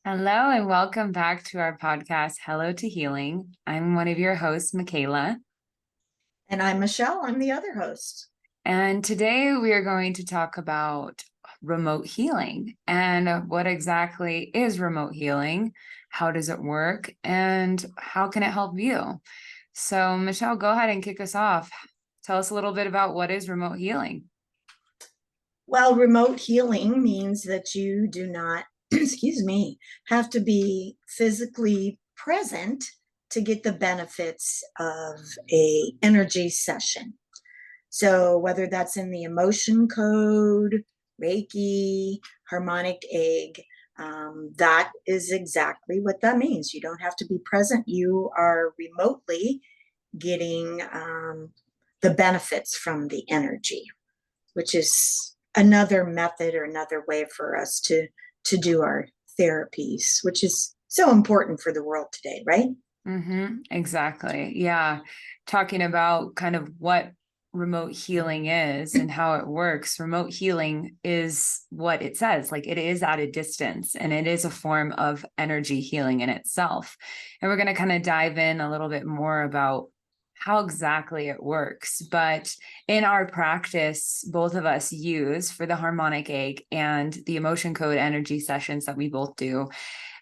Hello and welcome back to our podcast, Hello to Healing. I'm one of your hosts, Michaela. And I'm Michelle. I'm the other host. And today we are going to talk about remote healing and what exactly is remote healing, how does it work, and how can it help you? So, Michelle, go ahead and kick us off. Tell us a little bit about what is remote healing. Well, remote healing means that you do not, excuse me, have to be physically present to get the benefits of a energy session. So whether that's in the emotion code, Reiki, harmonic egg, that is exactly what that means. You don't have to be present. You are remotely getting the benefits from the energy, which is another method or another way for us to do our therapies, which is so important for the world today, right? Exactly. Yeah. Talking about kind of what remote healing is and how it works. Remote healing is what it says, like it is at a distance and it is a form of energy healing in itself. And we're going to kind of dive in a little bit more about how exactly it works. But in our practice, both of us use for the harmonic egg and the emotion code energy sessions that we both do,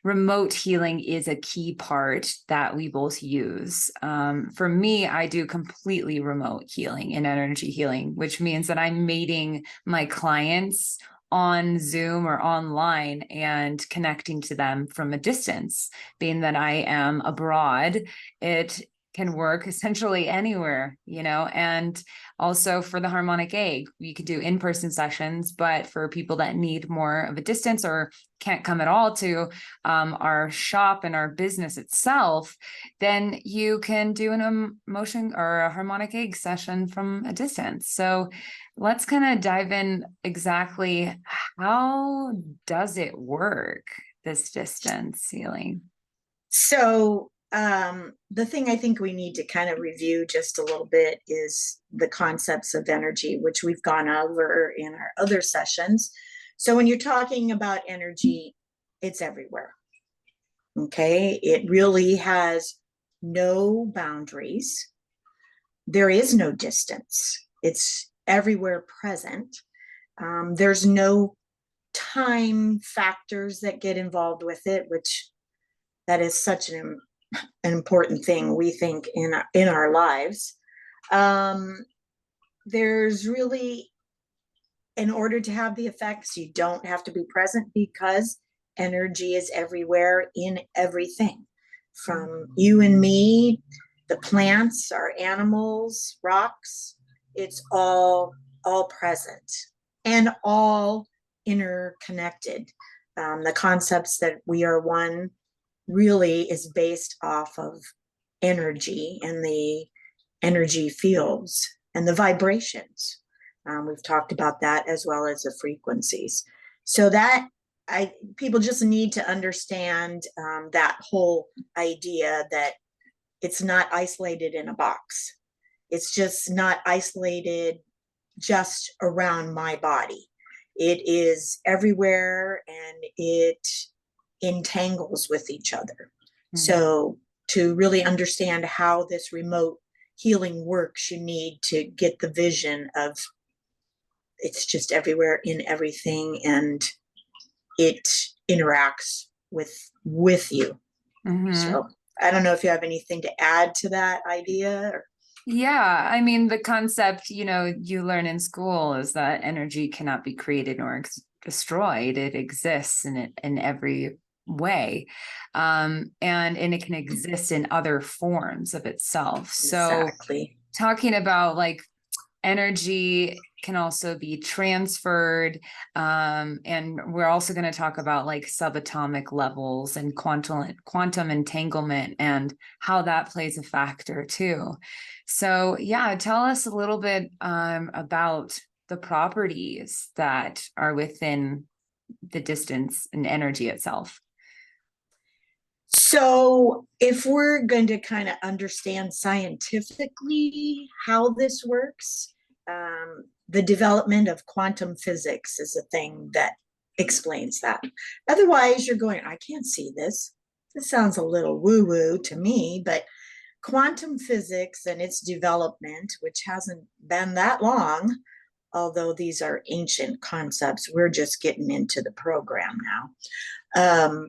remote healing is a key part that we both use. For me, I do completely remote healing and energy healing, which means that I'm meeting my clients on Zoom or online and connecting to them from a distance. Being that I am abroad, it can work essentially anywhere, and also for the harmonic egg, we could do in-person sessions, but for people that need more of a distance or can't come at all to our shop and our business itself, then you can do an emotion or a harmonic egg session from a distance. So let's kind of dive in exactly how does it work, this distance healing? So the thing I think we need to kind of review just a little bit is the concepts of energy, which we've gone over in our other sessions. So when you're talking about energy, it's everywhere. Okay, it really has no boundaries. There is no distance. It's everywhere present. There's no time factors that get involved with it, which that is such an important thing we think in our lives. Um, there's really, in order to have the effects, you don't have to be present because energy is everywhere in everything, from you and me, the plants, our animals, rocks. It's all present and all interconnected. The concepts that we are one really is based off of energy and the energy fields and the vibrations. We've talked about that as well as the frequencies. So that people just need to understand that whole idea that it's not isolated in a box. It's just not isolated just around my body. It is everywhere and it entangles with each other. Mm-hmm. So to really understand how this remote healing works, you need to get the vision of it's just everywhere in everything and it interacts with you. Mm-hmm. So I don't know if you have anything to add to that idea or... Yeah, I mean, the concept, you learn in school is that energy cannot be created nor destroyed. It exists in every way. And it can exist in other forms of itself. So Exactly. talking about like energy can also be transferred, and we're also going to talk about like subatomic levels and quantum entanglement and how that plays a factor too. So yeah, tell us a little bit about the properties that are within the distance and energy itself. So, if we're going to kind of understand scientifically how this works, the development of quantum physics is a thing that explains that. Otherwise, you're going, I can't see this. This sounds a little woo-woo to me, but quantum physics and its development, which hasn't been that long, although these are ancient concepts, we're just getting into the program now,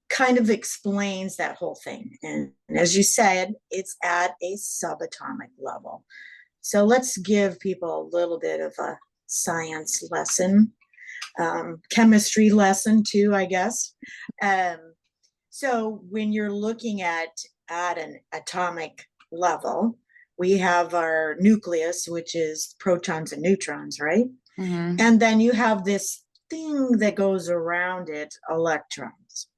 kind of explains that whole thing. And as you said, it's at a subatomic level. So let's give people a little bit of a science lesson, chemistry lesson too, I guess. So when you're looking at an atomic level, we have our nucleus, which is protons and neutrons, right? Mm-hmm. And then you have this thing that goes around it, electrons,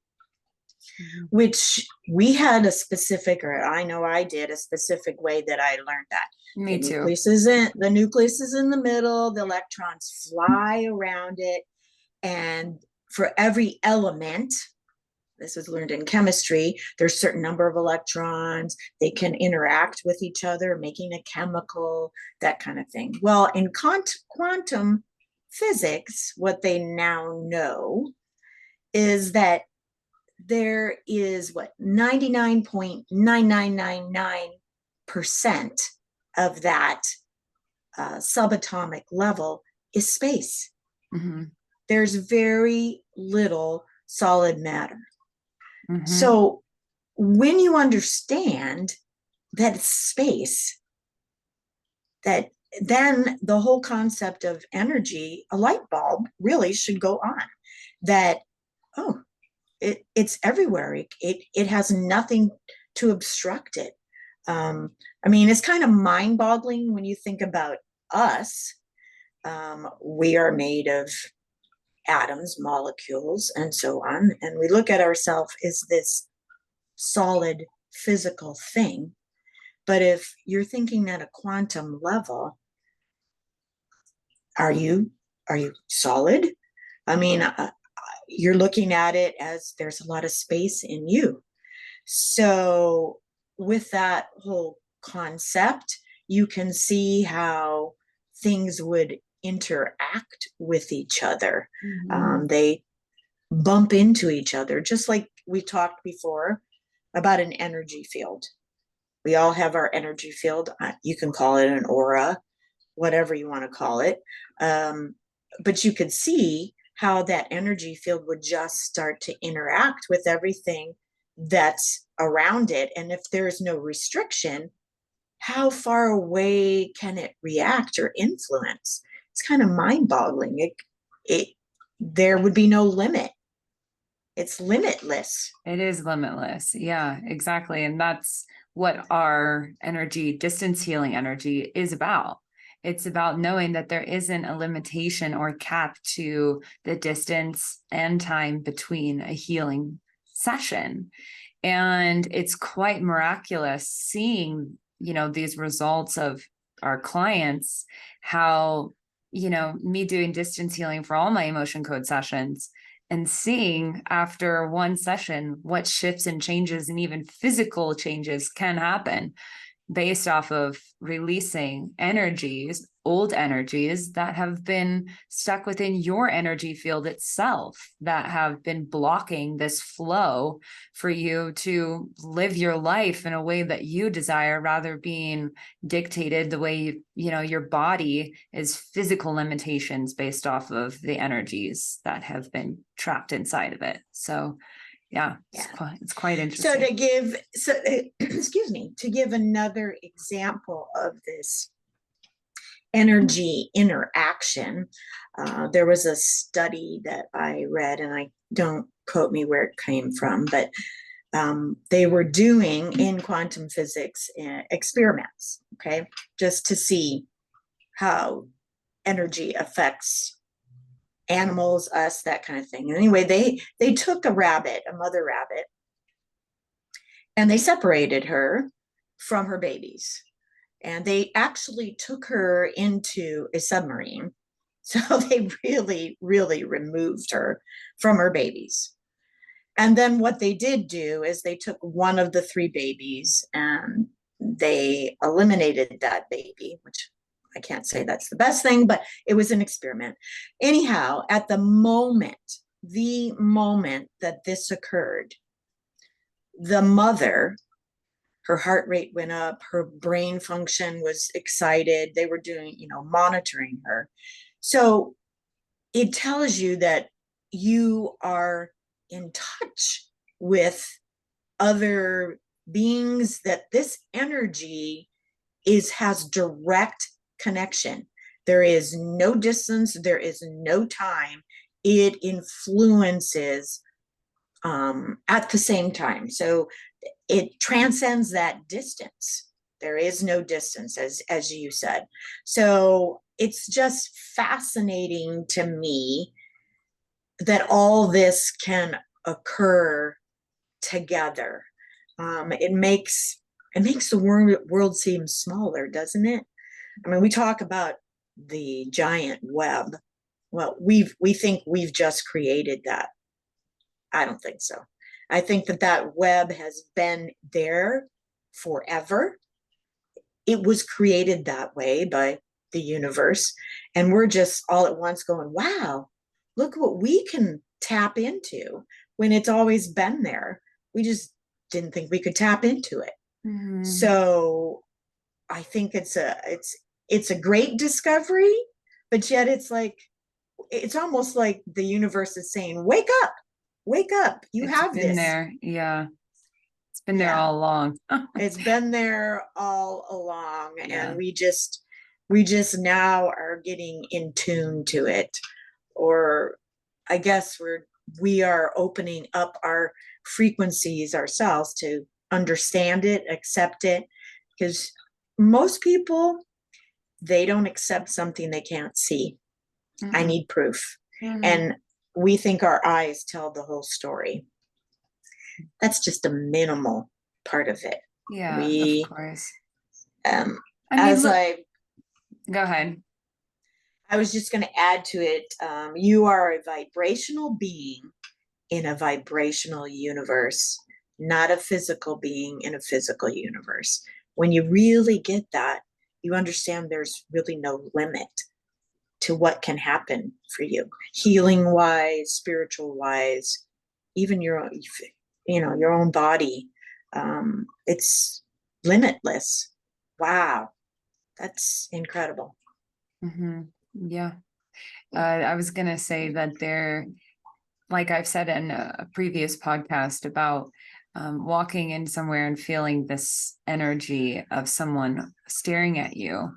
which we had a specific, or I know I did, a specific way that I learned that. Me too. The nucleus is in the middle, the electrons fly around it, and for every element, this was learned in chemistry, there's a certain number of electrons, they can interact with each other, making a chemical, that kind of thing. Well, in quantum physics, what they now know is that there is 99.9999% of that subatomic level is space. Mm-hmm. There's very little solid matter. Mm-hmm. So when you understand that it's space, that then the whole concept of energy, a light bulb really should go on. That, oh, it's everywhere. It has nothing to obstruct it. I mean, it's kind of mind-boggling when you think about us. We are made of atoms, molecules, and so on. And we look at ourselves as this solid physical thing. But if you're thinking at a quantum level, are you solid? I mean, you're looking at it as there's a lot of space in you. So with that whole concept, you can see how things would interact with each other. Mm-hmm. They bump into each other, just like we talked before about an energy field. We all have our energy field. You can call it an aura, whatever you want to call it. But you could see how that energy field would just start to interact with everything that's around it. And if there's no restriction, how far away can it react or influence? It's kind of mind-boggling. There would be no limit. It's limitless. It is limitless. Yeah, exactly. And that's what our energy, distance healing energy, is about. It's about knowing that there isn't a limitation or cap to the distance and time between a healing session. And it's quite miraculous seeing, these results of our clients, how, me doing distance healing for all my emotion code sessions, and seeing after one session what shifts and changes and even physical changes can happen based off of releasing old energies that have been stuck within your energy field itself, that have been blocking this flow for you to live your life in a way that you desire, rather being dictated the way your body is physical limitations based off of the energies that have been trapped inside of it. So yeah, it's quite interesting. Excuse me, to give another example of this energy interaction, there was a study that I read, and I don't quote me where it came from, but they were doing in quantum physics experiments, okay, just to see how energy affects animals, us, that kind of thing. Anyway, they took a mother rabbit, and they separated her from her babies. And they actually took her into a submarine. So they really, really removed her from her babies. And then what they did do is they took one of the three babies and they eliminated that baby, which I can't say that's the best thing, but it was an experiment. Anyhow, at the moment that this occurred, the mother, her heart rate went up, her brain function was excited. They were doing, monitoring her. So it tells you that you are in touch with other beings, that this energy has direct connection. There is no distance, there is no time. It influences at the same time. So it transcends that distance. There is no distance, as you said. So it's just fascinating to me that all this can occur together. It makes the world seem smaller, doesn't it? I mean, we talk about the giant web. Well, we think we've just created that. I don't think so. I think that web has been there forever. It was created that way by the universe. And we're just all at once going, wow, look what we can tap into when it's always been there. We just didn't think we could tap into it. Mm-hmm. So I think it's a great discovery, but yet it's almost like the universe is saying, wake up, you It's have been this. there. Yeah. It's been there all along. It's been there all along. Yeah. And we just now are getting in tune to it. Or I guess we are opening up our frequencies ourselves to understand it, accept it. Because most people, they don't accept something they can't see. Mm-hmm. I need proof. Mm-hmm. And we think our eyes tell the whole story. That's just a minimal part of it. Yeah, of course. Go ahead. I was just going to add to it. You are a vibrational being in a vibrational universe, not a physical being in a physical universe. When you really get that, you understand there's really no limit to what can happen for you, healing wise, spiritual wise, even your own body. It's limitless. Wow, that's incredible. Mm-hmm. Yeah. I was going to say that like I've said in a previous podcast about walking in somewhere and feeling this energy of someone staring at you,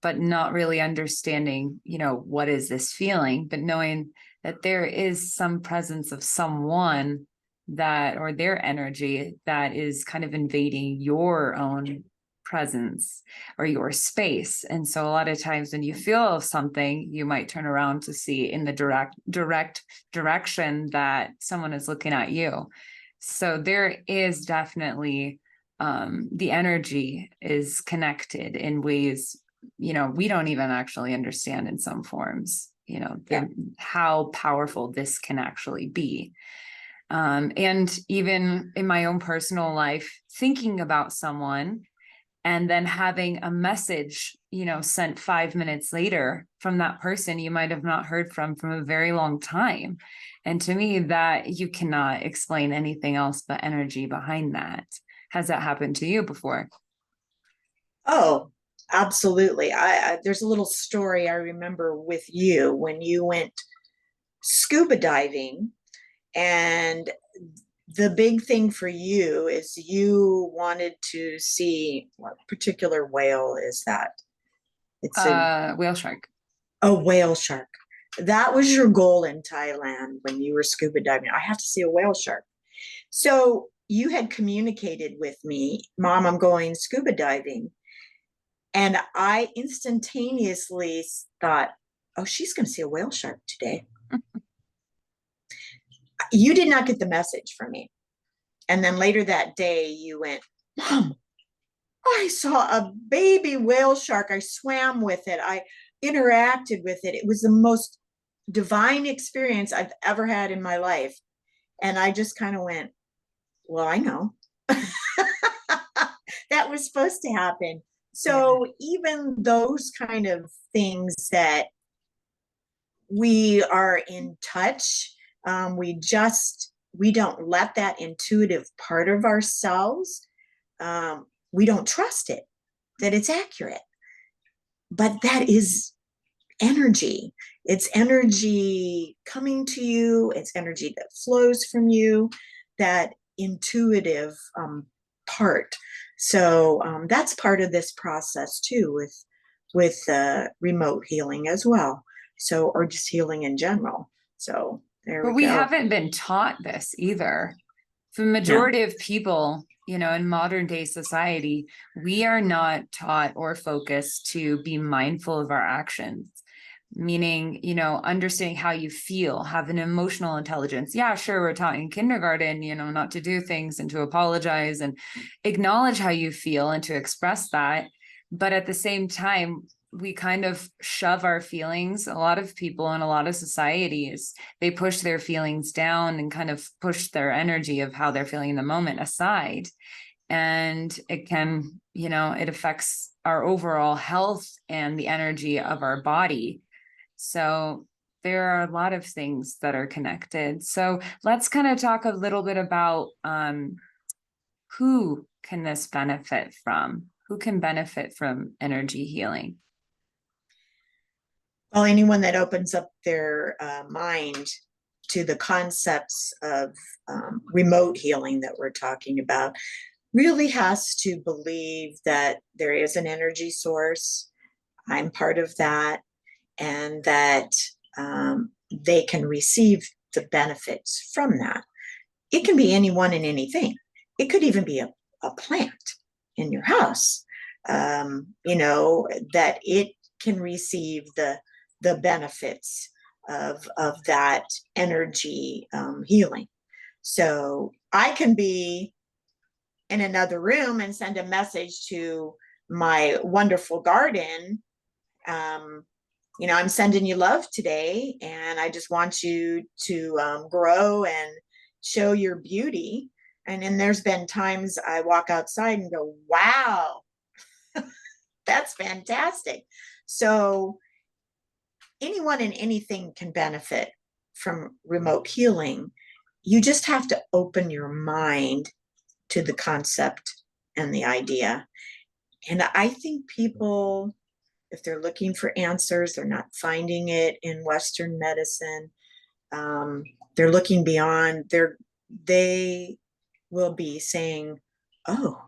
but not really understanding, what is this feeling, but knowing that there is some presence of someone or their energy that is kind of invading your own presence or your space. And so a lot of times when you feel something, you might turn around to see in the direct direction that someone is looking at you. So there is definitely the energy is connected in ways, we don't even actually understand in some forms, how powerful this can actually be. And even in my own personal life, thinking about someone and then having a message, sent 5 minutes later from that person you might have not heard from a very long time. And to me, that you cannot explain anything else but energy behind that. Has that happened to you before? Oh, absolutely. There's a little story I remember with you when you went scuba diving, and the big thing for you is you wanted to see what particular whale is that? It's a whale shark. A whale shark. That was your goal in Thailand when you were scuba diving. I have to see a whale shark. So you had communicated with me, Mom, I'm going scuba diving. And I instantaneously thought, oh, she's going to see a whale shark today. You did not get the message from me. And then later that day, you went, Mom, I saw a baby whale shark. I swam with it. I interacted with it. It was the most divine experience I've ever had in my life. And I just kind of went, well, I know. That was supposed to happen. Yeah. So even those kind of things that we are in touch, we don't let that intuitive part of ourselves, we don't trust it, that it's accurate. But that is energy. It's energy coming to you. It's energy that flows from you, that intuitive part. So that's part of this process too, with remote healing as well. So, or just healing in general. So there But we we go. haven't been taught this either. For the No. majority of people, in modern day society, we are not taught or focused to be mindful of our actions, meaning, understanding how you feel, have an emotional intelligence. Yeah, sure, we're taught in kindergarten, not to do things and to apologize and acknowledge how you feel and to express that. But at the same time, we kind of shove our feelings. A lot of people in a lot of societies, they push their feelings down and kind of push their energy of how they're feeling in the moment aside. And it can, it affects our overall health and the energy of our body. So there are a lot of things that are connected. So let's kind of talk a little bit about who can this benefit from? Who can benefit from energy healing? Well, anyone that opens up their mind to the concepts of remote healing that we're talking about really has to believe that there is an energy source. I'm part of that, and that they can receive the benefits from that. It can be anyone and anything. It could even be a plant in your house, that it can receive the benefits of that energy healing. So I can be in another room and send a message to my wonderful garden. I'm sending you love today, and I just want you to grow and show your beauty. And then there's been times I walk outside and go, wow, that's fantastic. So anyone and anything can benefit from remote healing. You just have to open your mind to the concept and the idea. And I think people, if they're looking for answers, they're not finding it in Western medicine. They're looking beyond. They will be saying, "Oh,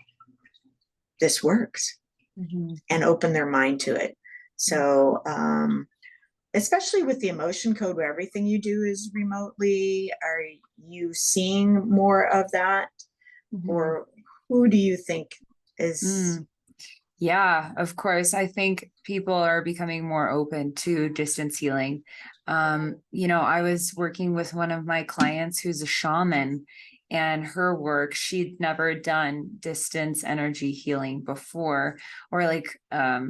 this works," Mm-hmm. and open their mind to it. So, especially with the emotion code, where everything you do is remotely, are you seeing more of that, Mm-hmm. or who do you think is? Mm. Yeah, of course. I think people are becoming more open to distance healing. I was working with one of my clients who's a shaman, and her work, she'd never done distance energy healing before, or like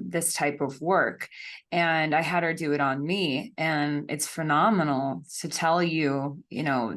this type of work. And I had her do it on me, and it's phenomenal to tell you,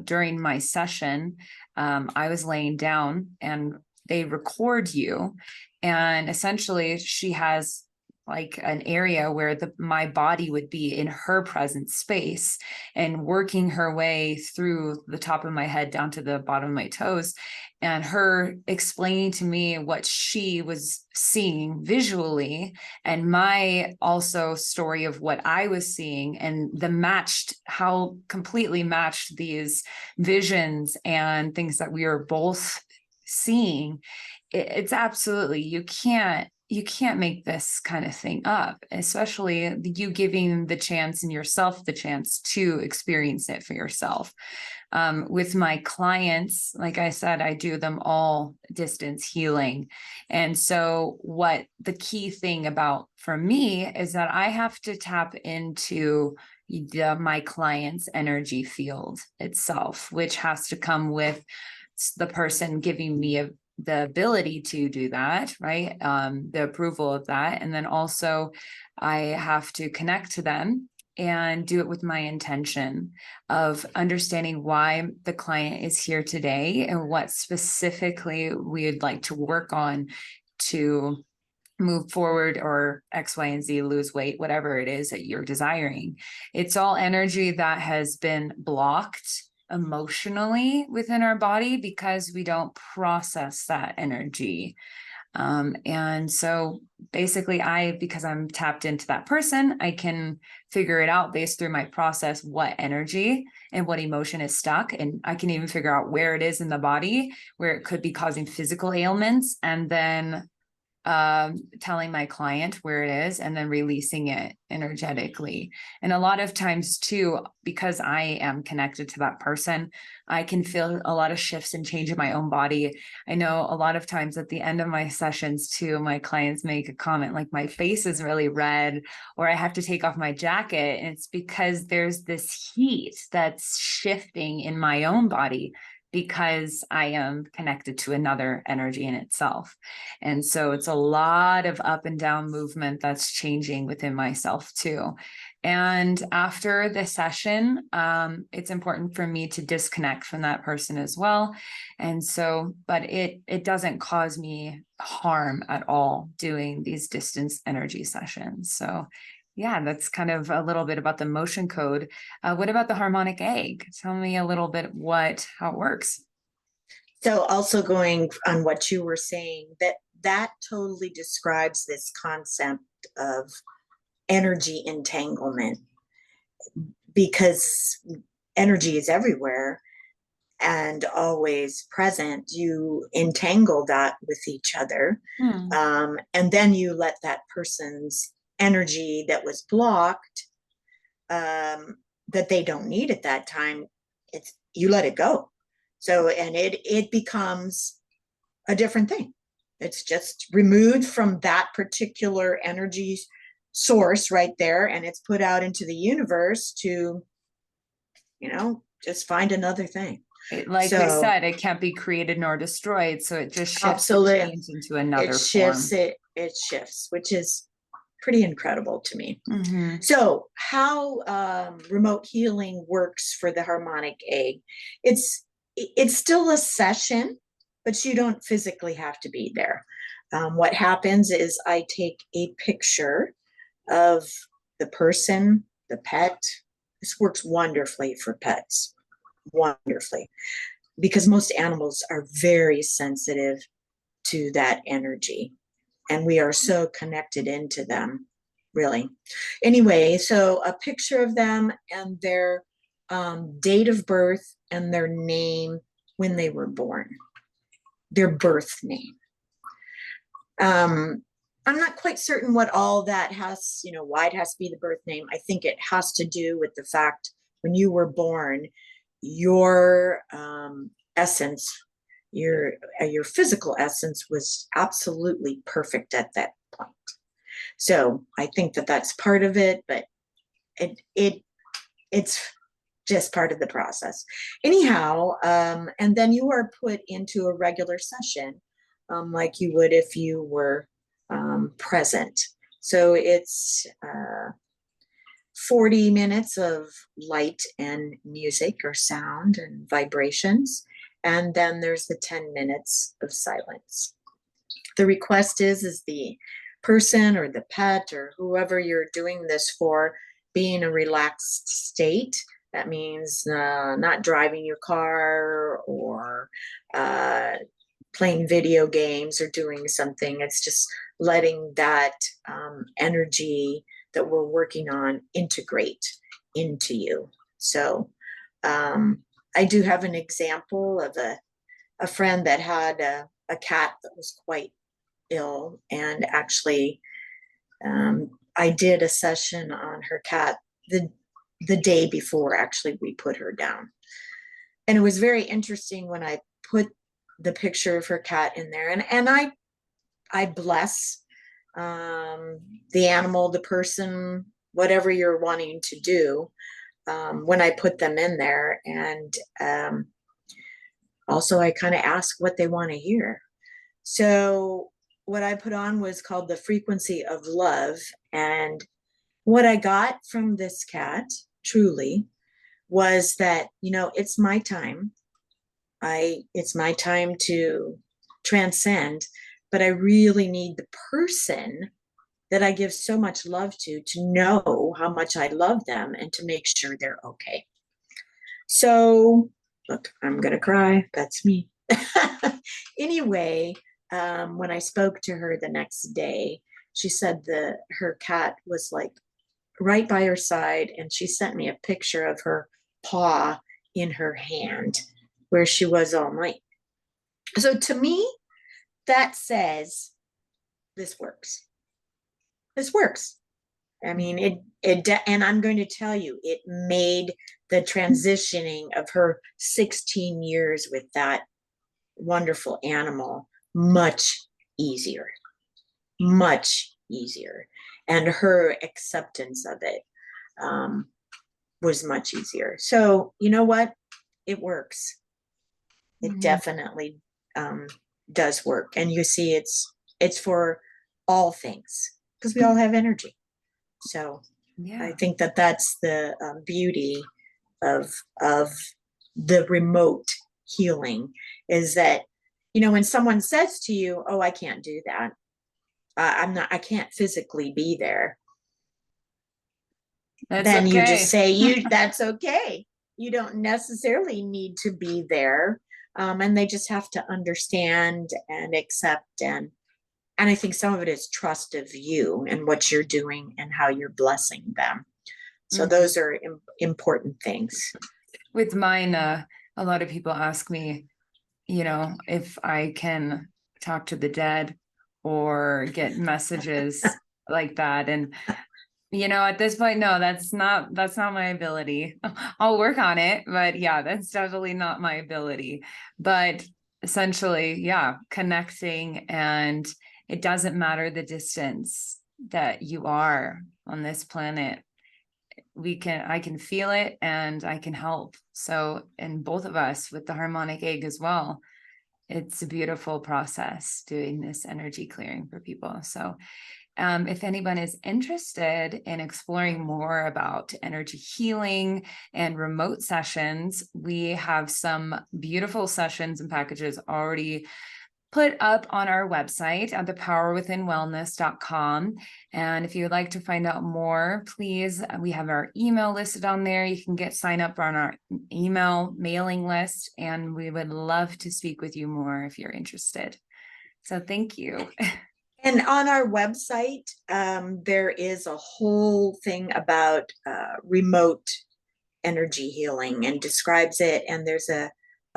during my session, I was laying down and they record you, and essentially she has like an area where my body would be in her present space and working her way through the top of my head down to the bottom of my toes, and her explaining to me what she was seeing visually and my also story of what I was seeing, and how completely matched these visions and things that we were both seeing. It's absolutely, you can't make this kind of thing up, especially you giving the chance and yourself the chance to experience it for yourself. With my clients, like I said, I do them all distance healing. And so what the key thing about for me is that I have to tap into my client's energy field itself, which has to come with the person giving me the ability to do that, right? The approval of that. And then also I have to connect to them and do it with my intention of understanding why the client is here today and what specifically we would like to work on to move forward, or X, Y, and Z, lose weight, whatever it is that you're desiring. It's all energy that has been blocked emotionally within our body because we don't process that energy. And so basically because I'm tapped into that person, I can figure it out based through my process, what energy and what emotion is stuck. And I can even figure out where it is in the body, where it could be causing physical ailments, and then telling my client where it is and then releasing it energetically. And a lot of times too, because I am connected to that person, I can feel a lot of shifts and change in my own body. I know a lot of times at the end of my sessions too, my clients make a comment like, my face is really red, or I have to take off my jacket. And it's because there's this heat that's shifting in my own body because I am connected to another energy in itself. And so it's a lot of up and down movement that's changing within myself too. And after the session, it's important for me to disconnect from that person as well. And so, but it doesn't cause me harm at all doing these distance energy sessions. So yeah, that's kind of a little bit about the motion code. What about the harmonic egg? Tell me a little bit how it works. So also going on what you were saying, that totally describes this concept of energy entanglement, because energy is everywhere and always present. You entangle that with each other, and then you let that person's energy that was blocked, that they don't need at that time, you let it go. So, and it becomes a different thing. It's just removed from that particular energy source right there, and it's put out into the universe to, just find another thing. Like we said, it can't be created nor destroyed. So it just shifts absolutely and changes into another shifts form. It shifts, which is pretty incredible to me. So how remote healing works for the harmonic egg, it's still a session, but you don't physically have to be there. What happens is I take a picture of the person, the pet. This works wonderfully for pets, wonderfully, because most animals are very sensitive to that energy, and we are so connected into them, really. Anyway, so a picture of them and their date of birth and their name when they were born, their birth name. I'm not quite certain what all that has, why it has to be the birth name. I think it has to do with the fact when you were born, your essence, your physical essence was absolutely perfect at that point. So I think that that's part of it, but it's just part of the process. Anyhow, and then you are put into a regular session, like you would if you were present. So it's 40 minutes of light and music or sound and vibrations. And then there's the 10 minutes of silence. The request is the person or the pet or whoever you're doing this for be in a relaxed state. That means not driving your car or playing video games or doing something. It's just letting that energy that we're working on integrate into you. So I do have an example of a friend that had a cat that was quite ill, and actually I did a session on her cat the day before actually we put her down. And it was very interesting when I put the picture of her cat in there, and I bless the animal, the person, whatever you're wanting to do, when I put them in there. And also I kind of ask what they want to hear. So what I put on was called the frequency of love. And what I got from this cat truly was that, it's my time. It's my time to transcend, but I really need the person that I give so much love to know how much I love them and to make sure they're okay. So, look, I'm going to cry. That's me. Anyway, when I spoke to her the next day, she said her cat was like right by her side, and she sent me a picture of her paw in her hand where she was all night. So to me, that says this works. This works. I mean, and I'm going to tell you, it made the transitioning of her 16 years with that wonderful animal much easier, much easier. And her acceptance of it was much easier. So, you know what? It works. It definitely does work. And you see, it's for all things because we all have energy. So Yeah. I think that's the beauty of the remote healing, is that, when someone says to you, "Oh, I can't do that. I can't physically be there." That's Then you just okay. say, that's okay. You don't necessarily need to be there. And they just have to understand and accept, and I think some of it is trust of you and what you're doing and how you're blessing them. So those are important things. With mine, a lot of people ask me, if I can talk to the dead or get messages like that. And, at this point, no, that's not my ability. I'll work on it, but yeah, that's definitely not my ability. But essentially, yeah, connecting, and it doesn't matter the distance that you are on this planet. I can feel it and I can help. So, and both of us with the harmonic egg as well, it's a beautiful process doing this energy clearing for people. So if anyone is interested in exploring more about energy healing and remote sessions, we have some beautiful sessions and packages already put up on our website at thepowerwithinwellness.com. And if you would like to find out more, please, we have our email listed on there. You can sign up on our email mailing list, and we would love to speak with you more if you're interested. So thank you. And on our website, there is a whole thing about remote energy healing and describes it. And there's a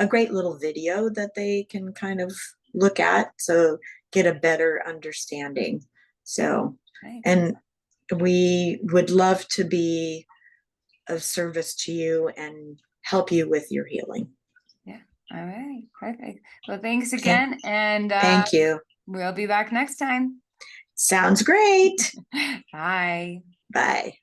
great little video that they can kind of look at, so get a better understanding. So, and we would love to be of service to you and help you with your healing. Yeah. All right. Perfect. Well, thanks again. Okay. And thank you. We'll be back next time. Sounds great. Bye. Bye.